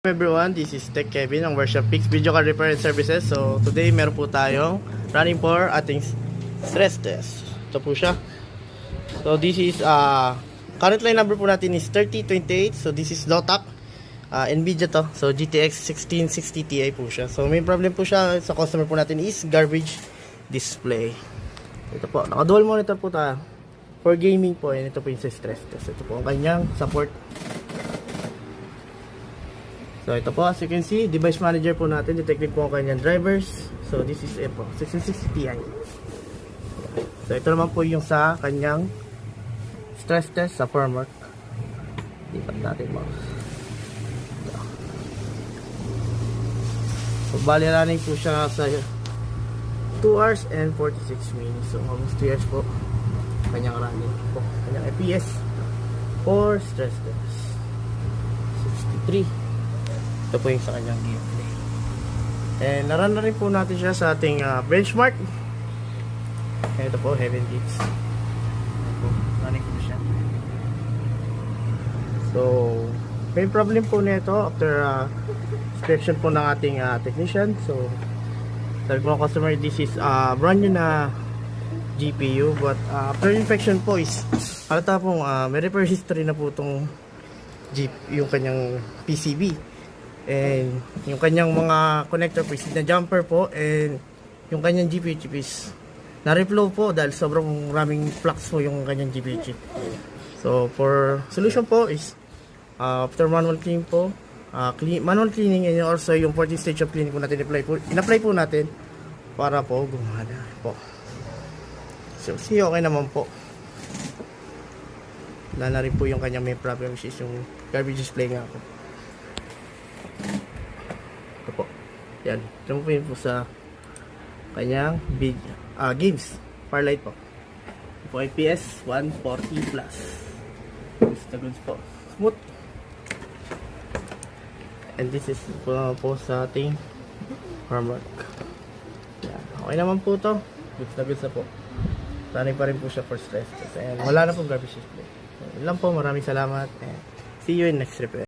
Everyone, this is Tech Kevin ng Workshop Pix Video Card Repair and Services. So today meron po tayong running for ating stress test. Ito po siya. So this is current line number po natin is 3028. So this is Zotac Nvidia to. So GTX 1660 Ti po siya. So may problem po siya sa customer po natin is garbage display. Ito po, naka dual monitor po tayo for gaming po. And ito po yung sa stress test. Ito po ang kanyang support. So ito po, as you can see, device manager po natin, detected po ang kanyang drivers. So this is po, 1660 Ti. So ito naman po yung sa kanyang stress test sa firmware. Lipat natin mo. So bali running po siya sa 2 hours and 46 minutes. So almost 2 hours po kanyang running po, kanyang FPS for stress test 63. Ito po yung sa kanyang gameplay. And naran na rin po natin siya sa ating benchmark. Ito po, Heaven Beats. Running po siya. So, may problem po nito after inspection po ng ating technician. So, sabi po ng customer, this is brand new na GPU. But after inspection po is halata pong may repair history na po itong yung kanyang PCB. And yung kanyang mga connector po is na jumper po, and yung kanyang GPU chip is na-reflow po dahil sobrang raming flux po yung kanyang GPU chip. So for solution po is after manual cleaning po, manual cleaning, and also yung 14 stage of cleaning po natin in-apply po natin para po gumana po. So see, okay naman po. Wala na rin po yung kanyang main problem, which is yung garbage display nga po. Ito po. Yan. Ito po yun po sa kanyang games. Firelight po. Ito po IPS 140 plus. Goods na goods po. Smooth. And this is po sa ating framework. Yan. Okay naman po to. Goods na goods na po. Running pa rin po siya for stress test. And wala na po garbage display. So, yun lang po. Maraming salamat. And see you in next repair.